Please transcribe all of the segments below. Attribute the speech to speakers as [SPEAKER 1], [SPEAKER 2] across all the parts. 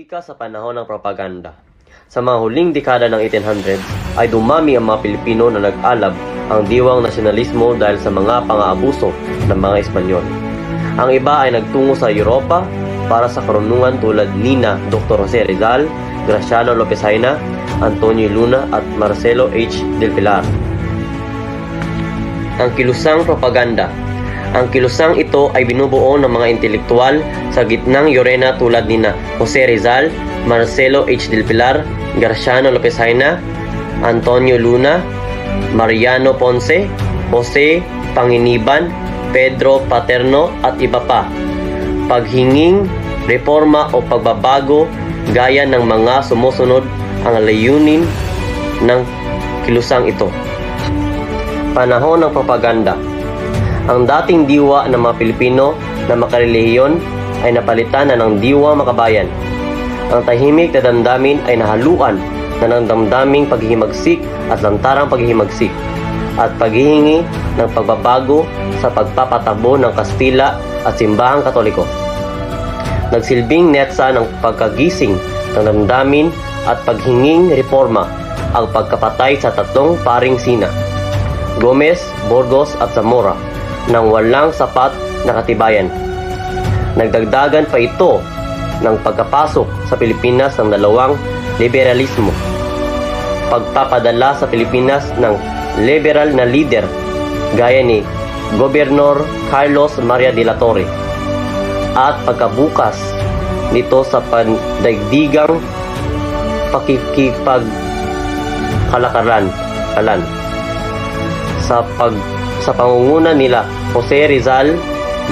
[SPEAKER 1] Politika sa panahon ng propaganda. Sa mga huling dekada ng 1800s ay dumami ang mga Pilipino na nag-alab ang diwang nasyonalismo dahil sa mga pang-aabuso ng mga Espanyol. Ang iba ay nagtungo sa Europa para sa karunungan tulad nina Dr. Jose Rizal, Graciano Lopez Haina, Antonio Luna at Marcelo H. del Pilar. Ang kilusang propaganda. Ang kilusang ito ay binubuo ng mga intelektual sa gitnang Yorena tulad nina Jose Rizal, Marcelo H. del Pilar, Graciano Lopez Haina, Antonio Luna, Mariano Ponce, Jose Panginiban, Pedro Paterno at iba pa. Paghinging, reforma o pagbabago gaya ng mga sumusunod ang layunin ng kilusang ito. Panahon ng propaganda. Ang dating diwa ng mga Pilipino na makarelihiyon ay napalitan na ng diwa makabayan. Ang tahimik na damdamin ay nahaluan na ng damdaming paghihimagsik at lantarang paghihimagsik at paghihingi ng pagbabago sa pagpapatabo ng Kastila at Simbahang Katoliko. Nagsilbing netsa ng pagkagising ng damdamin at paghinging reforma ang pagkapatay sa tatlong paring Sina, Gomez, Burgos at Zamora, nang walang sapat na katibayan. Nagdagdagan pa ito ng pagkapasok sa Pilipinas ng dalawang liberalismo, pagpapadala sa Pilipinas ng liberal na leader gaya ni Gobernador Carlos Maria de la Torre at pagkabukas nito sa pandaigdigang pakikipagkalakaran sa pangunguna nila Jose Rizal,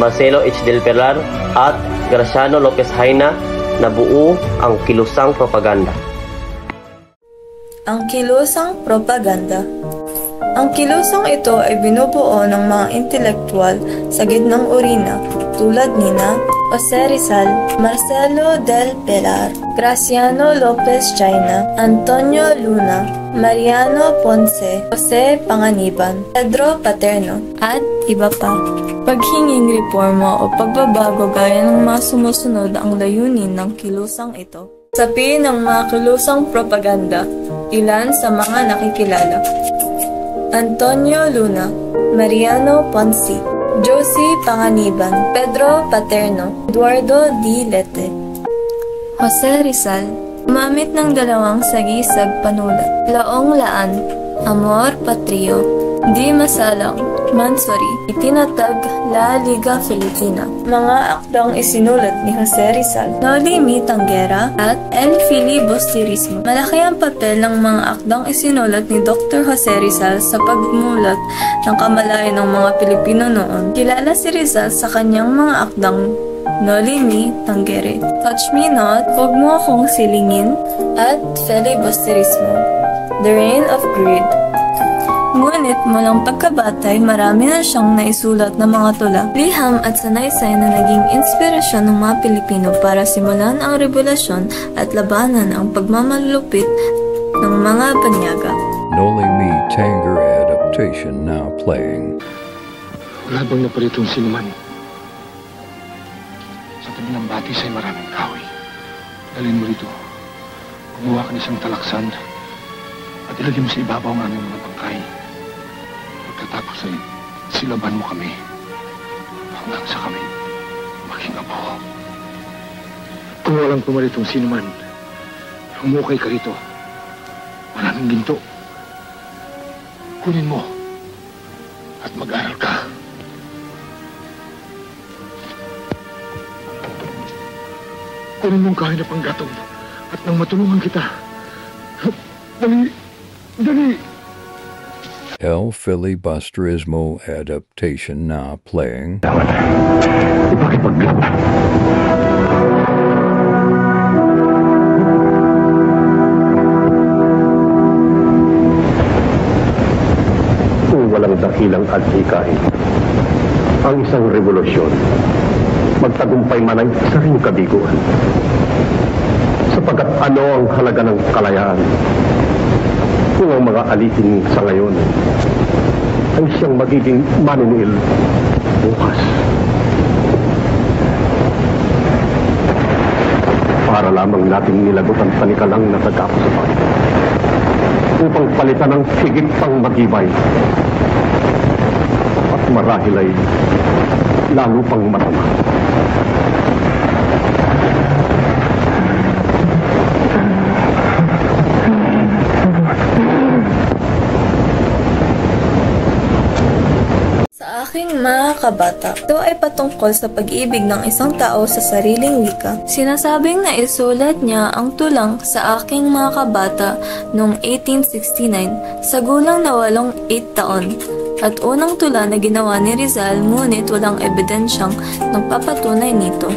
[SPEAKER 1] Marcelo H. del Pilar at Graciano Lopez Haina na buo ang kilusang propaganda.
[SPEAKER 2] Ang kilusang propaganda. Ang kilusang ito ay binubuo ng mga intelektual sa gitnang urina tulad nina Jose Rizal, Marcelo del Pilar, Graciano Lopez Haina, Antonio Luna, Mariano Ponce, Jose Panginiban, Pedro Paterno, at iba pa. Paghinging reforma o pagbabago gaya ng mga sumusunod ang layunin ng kilusang ito. Sabi ng mga kilusang propaganda, ilan sa mga nakikilala: Antonio Luna, Mariano Ponce, Josie Panginiban, Pedro Paterno, Eduardo D. Lete. Jose Rizal, gumamit ng dalawang sagisag panulat: Laong Laan, Amor Patrio, Di Masalang, Mansuri, itinatag La Liga Filipina. Mga akdang isinulat ni Jose Rizal, Noli Me Tangere at El Filibusterismo. Malaki ang papel ng mga akdang isinulat ni Dr. Jose Rizal sa pagmulat ng kamalayan ng mga Pilipino noon. Kilala si Rizal sa kanyang mga akdang Noli Me Tangere, Touch Me Not, Huwag Mo Akong Silingin, at Filibusterismo, The Reign of Greed. Ngunit mulang pagkabatay, marami na siyang naisulat na mga tula, liham at sanaysay na naging inspirasyon ng mga Pilipino para simulan ang revolusyon at labanan ang pagmamalupit ng mga banyaga.
[SPEAKER 3] Noli Me Tangere adaptation now playing.
[SPEAKER 4] Wala bang napalitong sinuman? Sa tabi ng batis ay maraming kahoy. Dalhin mo rito. Gumawa ka ng isang talaksan at ilagay mo sa ibabaw ng aming mga bangkay. Pagkatapos ay silaban mo kami hanggang sa kami maging apo. Kung walang pumaritong sinuman, humukay ka rito. Maraming ginto. Kunin mo at mag-aral ka. Kunin mong kain na panggatong at nang matulungan kita. Dali! Dali!
[SPEAKER 3] El Filibusterismo adaptation now playing.
[SPEAKER 4] Ipakipaglaban. Kung walang dakilang adhikain, ang isang revolusyon, magtagumpay man ang isa ring kabiguan. Sapagkat ano ang halaga ng kalayaan kung ang mga alipin sa ngayon ay siyang magiging manunuil bukas. Para lamang
[SPEAKER 5] kailangan nating nilagot ang panikalang natagapos sa bayan upang palitan ng higit pang magibay at marahil ay lalo pang matama.
[SPEAKER 2] Sa aking mga kabata, ito ay patungkol sa pag-ibig ng isang tao sa sariling wika. Sinasabing na isulat niya ang tulang sa aking mga kabata noong 1869 sa gulang na 8 taon. At unang tula na ginawa ni Rizal, ngunit walang ebidensyang nagpapatunay nito.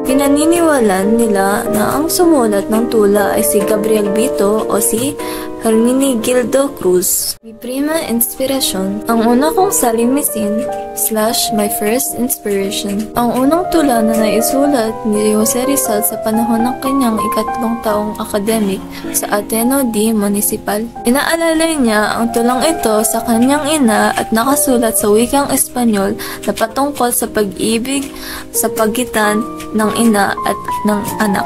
[SPEAKER 2] Pinaniniwalaan nila na ang sumulat ng tula ay si Gabriel Bito o si Hermenegildo Cruz. Mi prima inspirasyon, ang una kong salimisin / my first inspiration. Ang unang tula na naisulat ni Jose Rizal sa panahon ng kanyang 3 taong academic sa Ateneo de Municipal. Inaalalay niya ang tulang ito sa kanyang ina at nakasulat sa wikang Espanyol na patungkol sa pag-ibig sa pagitan ng ina at ng anak.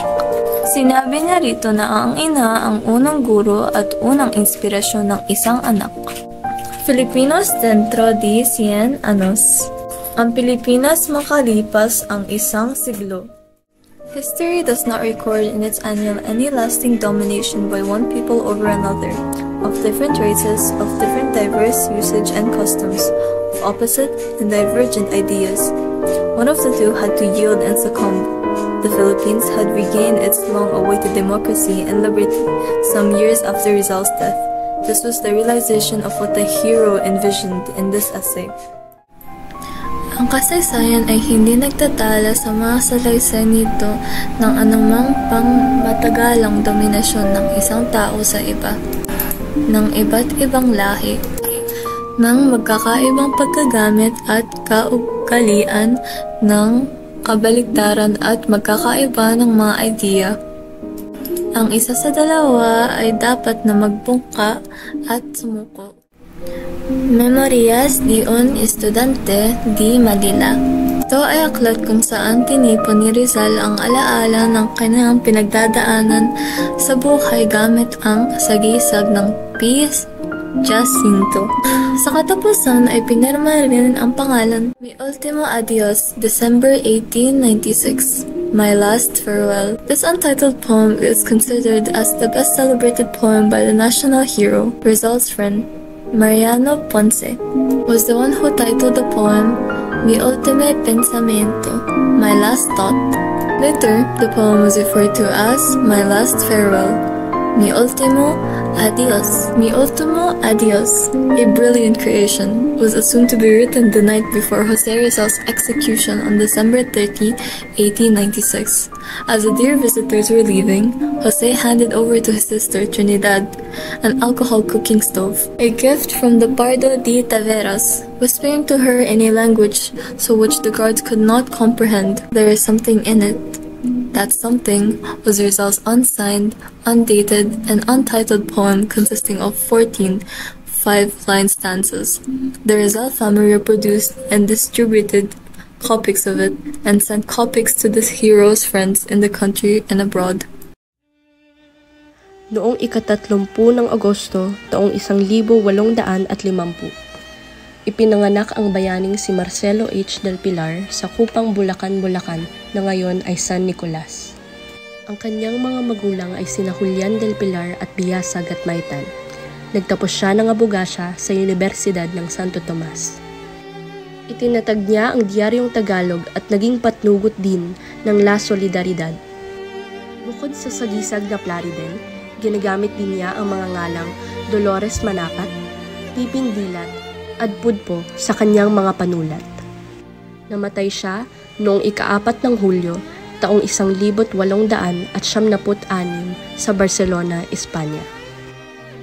[SPEAKER 2] Sinabi niya rito na ang ina ang unang guro at unang inspirasyon ng isang anak. Filipinos dentro de 100 años. Ang Pilipinas makalipas ang 1 siglo. History does not record in its annal any lasting domination by one people over another, of different races, of different diverse usage and customs, of opposite and divergent ideas. One of the two had to yield and succumb. The Philippines had regained its long-awaited democracy and liberty some years after Rizal's death. This was the realization of what the hero envisioned in this essay. Ang kasaysayan ay hindi nagtatala sa mga salaysay nito ng anumang pangmatagalang dominasyon ng isang tao sa iba, ng iba't ibang lahi, ng magkakaibang pagkagamit at kaugalian ng kabaligtaran at magkakaiba ng mga idea. Ang isa sa dalawa ay dapat na magbungka at sumuko. Memorias de un Estudiante de Manila. Ito ay aklat kung saan tinipon ni Rizal ang alaala ng kanyang pinagdadaanan sa buhay gamit ang sagisag ng P. Jacinto. Sa katapusan ay pinirma rin ang pangalan Mi Ultimo Adios, December 1896, My Last Farewell. This untitled poem is considered as the best celebrated poem by the national hero. Rizal's friend, Mariano Ponce, was the one who titled the poem Mi Ultimo Pensamiento, My Last Thought. Later, the poem was referred to as My Last Farewell, Mi Ultimo Adios. Mi Ultimo Adios, a brilliant creation, was assumed to be written the night before Jose Rizal's execution on December 30, 1896. As the dear visitors were leaving, Jose handed over to his sister Trinidad an alcohol cooking stove, a gift from the Pardo de Taveras, whispering to her in a language so which the guards could not comprehend, "There is something in it." That something was Rizal's unsigned, undated, and untitled poem consisting of 14 5-line stanzas. The Rizal family reproduced and distributed copies of it and sent copies to the hero's friends in the country and abroad.
[SPEAKER 6] Noong 30 ng Agosto, taong 1850, ipinanganak ang bayaning si Marcelo H. del Pilar sa Kupang Bulacan, Bulacan na ngayon ay San Nicolas. Ang kanyang mga magulang ay sina Julian del Pilar at Biasa Gatmaitan. Nagtapos siya ng abogasya sa Universidad ng Santo Tomas. Itinatag niya ang Diaryong Tagalog at naging patnugot din ng La Solidaridad. Bukod sa sagisag na Plaridel, ginagamit din niya ang mga ngalang Dolores Manapat, Piping Dilat, at Pudpo sa kanyang mga panulat. Namatay siya noong 4 ng Hulyo, taong 1876 sa Barcelona, Espanya.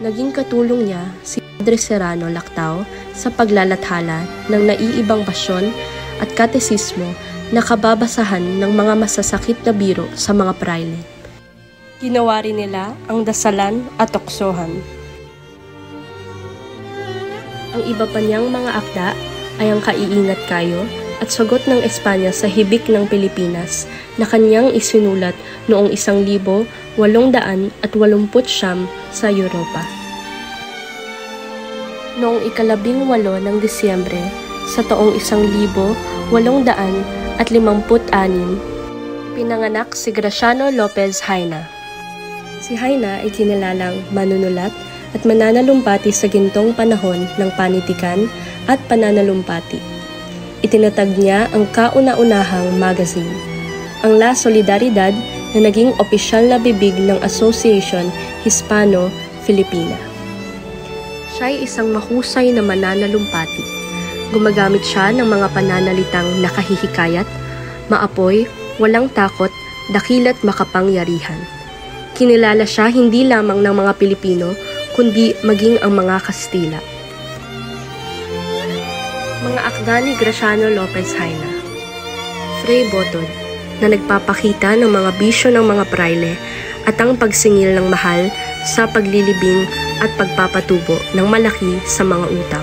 [SPEAKER 6] Naging katulong niya si Padre Serrano Lactao sa paglalathala ng naiibang pasyon at katesismo na kababasahan ng mga masasakit na biro sa mga praile. Ginawa rin nila ang dasalan at tuksohan. Ang iba pa niyang mga akda ay ang Kaiingat Kayo at Sagot ng Espanya sa Hibik ng Pilipinas na kanyang isinulat noong 1899. 889 sa Europa. Noong ika-18 ng Disyembre sa taong 1856, pinanganak si Graciano Lopez Haina. Si Haina ay kinilalang manunulat at mananalumpati sa gintong panahon ng panitikan at pananalumpati. Itinatag niya ang kauna-unahang magazine, ang La Solidaridad, na naging opisyal na bibig ng Association Hispano-Filipina. Siya ay isang mahusay na mananalumpati. Gumagamit siya ng mga pananalitang nakahihikayat, maapoy, walang takot, dakila't makapangyarihan. Kinilala siya hindi lamang ng mga Pilipino, kundi maging ang mga Kastila. Mga akda ni Graciano Lopez Haina. Fray Botod, na nagpapakita ng mga bisyo ng mga praile at ang pagsingil ng mahal sa paglilibing at pagpapatubo ng malaki sa mga utang.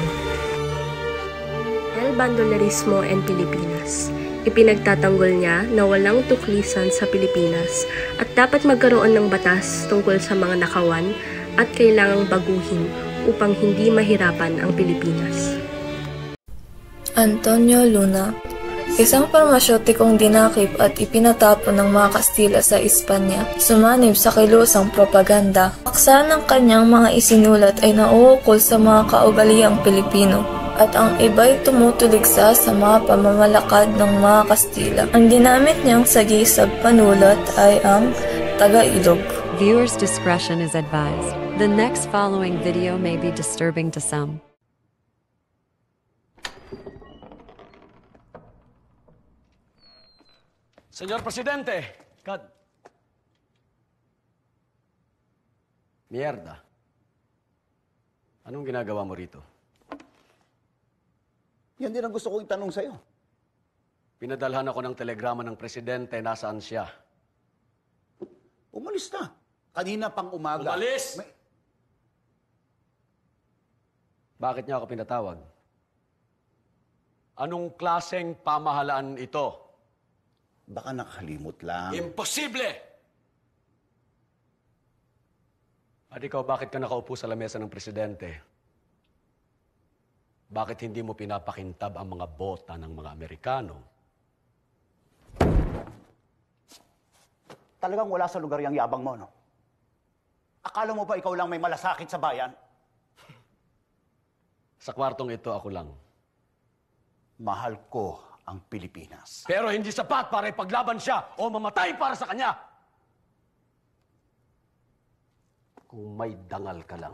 [SPEAKER 6] El Bandolerismo en Pilipinas. Ipinagtatanggol niya na walang tuklisan sa Pilipinas at dapat magkaroon ng batas tungkol sa mga nakawan at kailangang baguhin upang hindi mahirapan ang Pilipinas.
[SPEAKER 2] Antonio Luna, isang parmasyotikong dinakip at ipinatapon ng mga Kastila sa Espanya, sumanib sa kilusang propaganda. Paksa ng kanyang mga isinulat ay nauukol sa mga kaugaliang Pilipino, at ang iba'y tumutuligsa sa mga pamamalakad ng mga Kastila. Ang ginamit niyang sagisag panulat ay ang Taga-Ilog.
[SPEAKER 7] Viewers' discretion is advised. The next following video may be disturbing to some.
[SPEAKER 8] Señor Presidente, Mierda. Anong ginagawa mo rito?
[SPEAKER 9] Yan din ang gusto kong itanong sa'yo.
[SPEAKER 8] Pinadalhan ako ng telegrama ng Presidente, nasaan siya?
[SPEAKER 9] Umalis na. Kanina pang umaga.
[SPEAKER 8] Umalis! Bakit niya ako pinatawag? Anong klaseng pamahalaan ito?
[SPEAKER 9] Baka nakalimot lang.
[SPEAKER 8] Imposible! At ikaw, bakit ka nakaupo sa lamesa ng Presidente? Bakit hindi mo pinapakintab ang mga bota ng mga Amerikano?
[SPEAKER 9] Talagang wala sa lugar yung yabang mo, no? Akala mo ba ikaw lang may malasakit sa bayan?
[SPEAKER 8] Sa kwartong ito, ako lang.
[SPEAKER 9] Mahal ko ang Pilipinas.
[SPEAKER 8] Pero hindi sapat para ipaglaban siya o mamatay para sa kanya. Kung may dangal ka lang,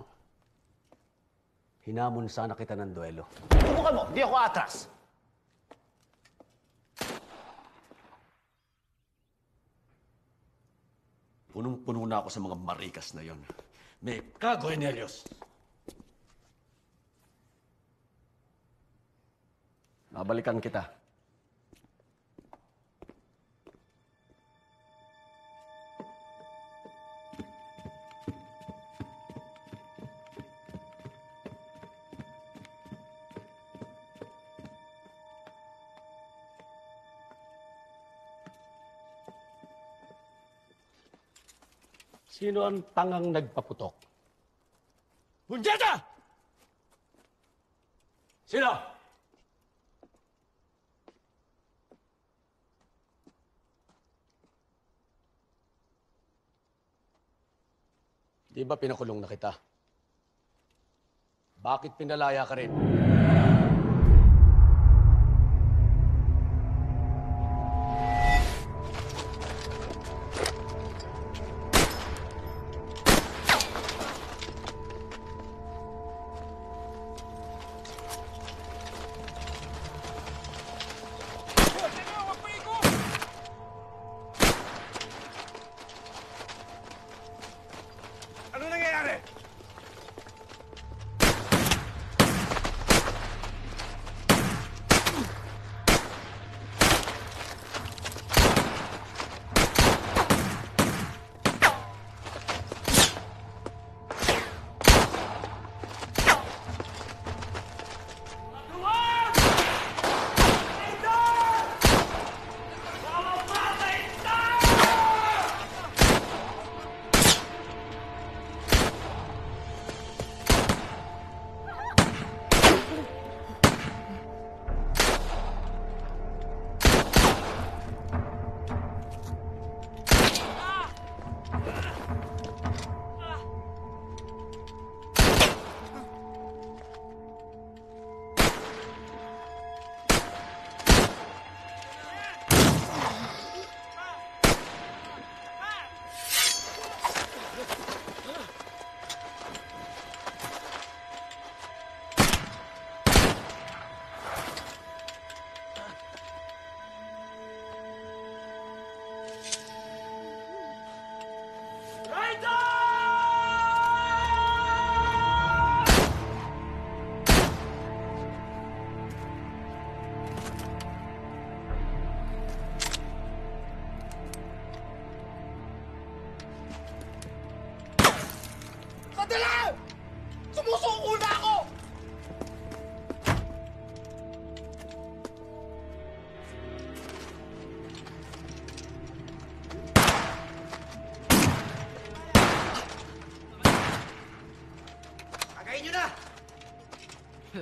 [SPEAKER 8] hinamon sana kita ng duelo.
[SPEAKER 9] Subukan mo, di ako atras.
[SPEAKER 8] Punong-puno na ako sa mga marikas na yon. May kago, Cornelius. Babalikan kita. Sino ang tangang nagpaputok? Bunjeta! Sino? Di ba pinakulong na kita? Bakit pinalaya ka rin?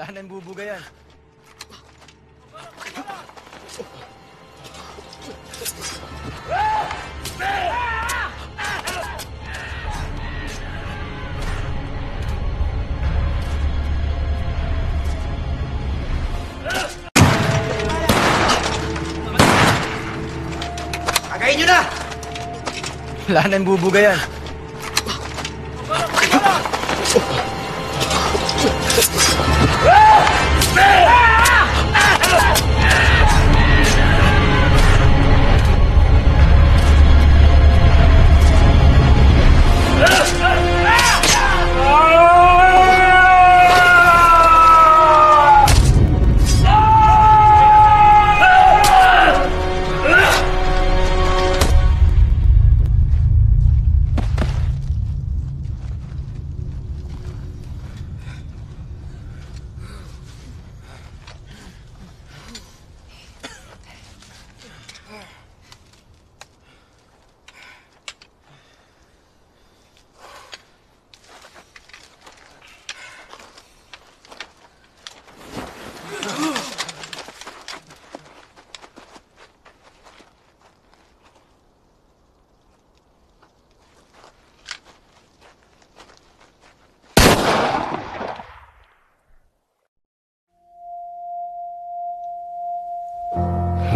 [SPEAKER 10] Wala nang bubuga yan.
[SPEAKER 11] Kagayin nyo na!
[SPEAKER 10] Wala nang bubuga yan.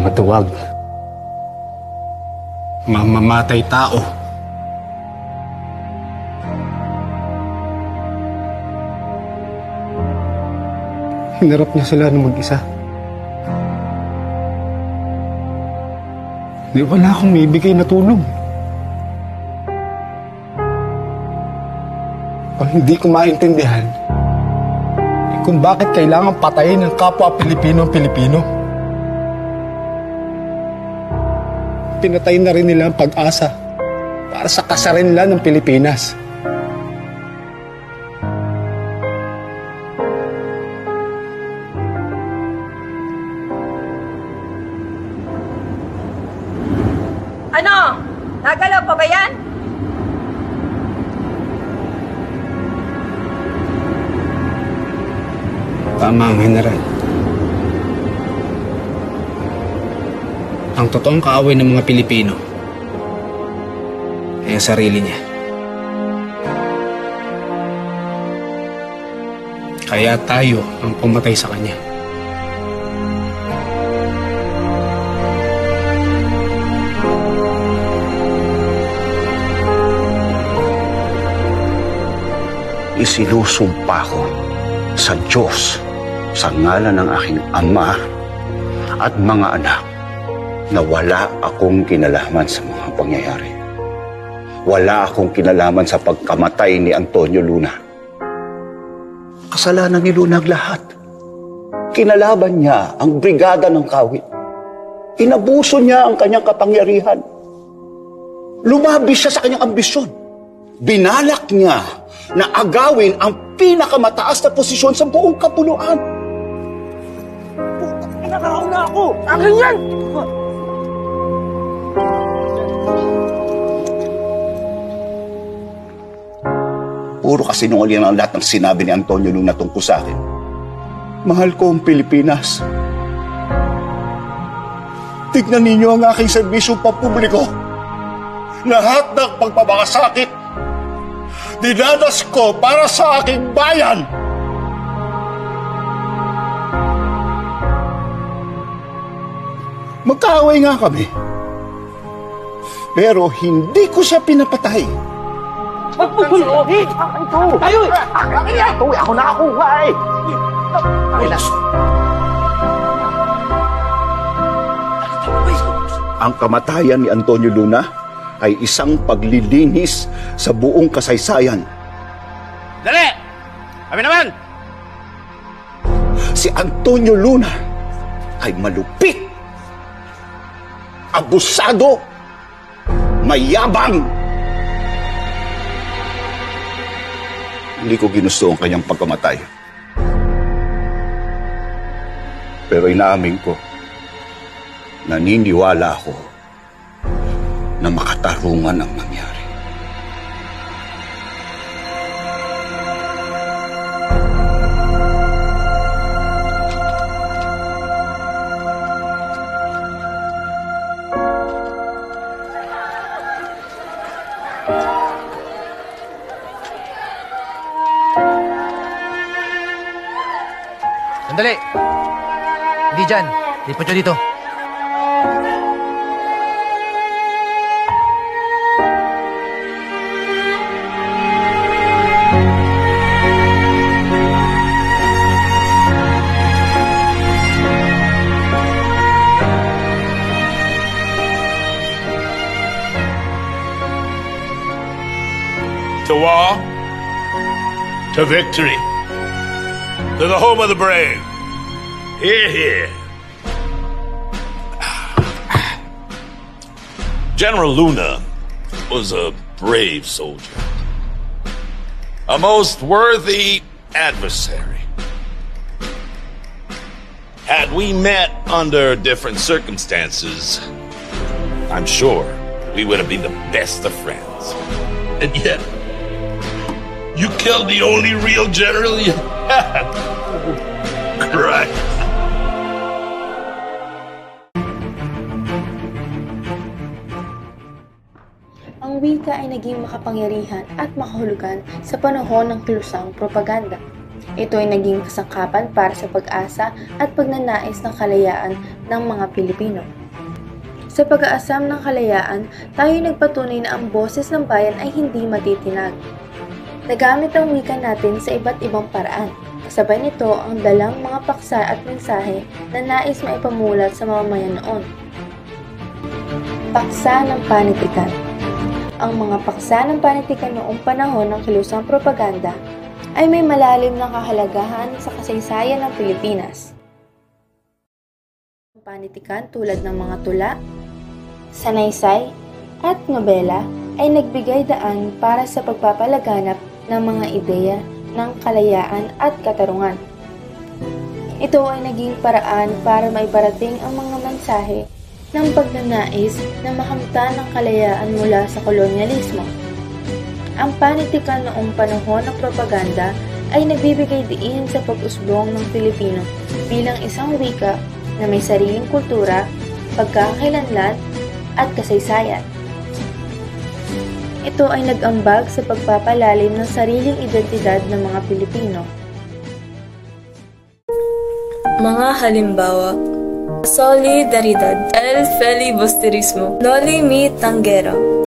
[SPEAKER 5] Matuwag. Mamamatay tao. Hinarap niya sila ng mag-isa. Di wala akong maibigay na tulong. Ang hindi ko maintindihan kung bakit kailangan patayin ng kapwa Pilipino ang Pilipino. Pinatay na rin nila ang pag-asa para sa kasarinlan ng Pilipinas.
[SPEAKER 12] Ano? Nagalaw pa ba yan?
[SPEAKER 5] Tama ang General. Ang totoong kaaway ng mga Pilipino ay ang sarili niya. Kaya tayo ang pumatay sa kanya.
[SPEAKER 9] Isinusumpa ko sa Diyos, sa ngalan ng aking ama at mga anak, na wala akong kinalaman sa mga pangyayari. Wala akong kinalaman sa pagkamatay ni Antonio Luna. Kasalanan ni Luna ang lahat. Kinalaban niya ang brigada ng Kawit. Inabuso niya ang kanyang kapangyarihan. Lumabis siya sa kanyang ambisyon. Binalak niya na agawin ang pinakamataas na posisyon sa buong kapuluan. Pinakaw na ako! Akin yan! Puro kasinungalingan ang lahat ng sinabi ni Antonio Luna tungkol sa akin. Mahal ko ang Pilipinas. Tignan ninyo ang aking serbisyo pampubliko. Lahat ng pagpapakasakit, dinadas ko para sa aking bayan. Magkaaway nga kami. Pero hindi ko siya pinapatay.
[SPEAKER 11] Huwag mo guluhin! Akin to! Tayo! Akin yan! Ito, ako nakakuha eh!
[SPEAKER 9] Ang kamatayan ni Antonio Luna ay isang paglilinis sa buong kasaysayan.
[SPEAKER 11] Dali! Kami naman!
[SPEAKER 9] Si Antonio Luna ay malupit, abusado, mayabang. Hindi ko ginusto ang kanyang pagkamatay. Pero inaamin ko, naniniwala ako na makatarungan ang nangyari.
[SPEAKER 10] Sandali! Hindi dyan. Lipat nyo dito.
[SPEAKER 13] To war, to victory, to the home of the brave. Hear, hear. General Luna was a brave soldier, a most worthy adversary. Had we met under different circumstances, I'm sure we would have been the best of friends. And yet, you killed the only real general you had. Right.
[SPEAKER 2] Ang wika ay naging makapangyarihan at makahulugan sa panahon ng kilusang propaganda. Ito ay naging kasangkapan para sa pag-asa at pagnanais ng kalayaan ng mga Pilipino. Sa pag-aasam ng kalayaan, tayo nagpatunay na ang boses ng bayan ay hindi matitinag. Nagamit ang wika natin sa iba't ibang paraan. Kasabay nito ang dalang mga paksa at mensahe na nais maipamulat sa mamamayan noon. Paksa ng panitikan. Ang mga paksa ng panitikan noong panahon ng kilusang propaganda ay may malalim na kahalagahan sa kasaysayan ng Pilipinas. Panitikan tulad ng mga tula, sanaysay, at nobela ay nagbigay daan para sa pagpapalaganap ng mga ideya ng kalayaan at katarungan. Ito ay naging paraan para maiparating ang mga mensahe ng pagnanais na makamtan ng kalayaan mula sa kolonyalismo. Ang panitikan noong panahon ng propaganda ay nagbibigay diin sa pag-usbong ng Pilipino bilang isang wika na may sariling kultura, pagkakakilanlan at kasaysayan. Ito ay nag-ambag sa pagpapalalim ng sariling identidad ng mga Pilipino.
[SPEAKER 14] Mga halimbawa: Solidaridad, el filibusterismo, noli me tangere,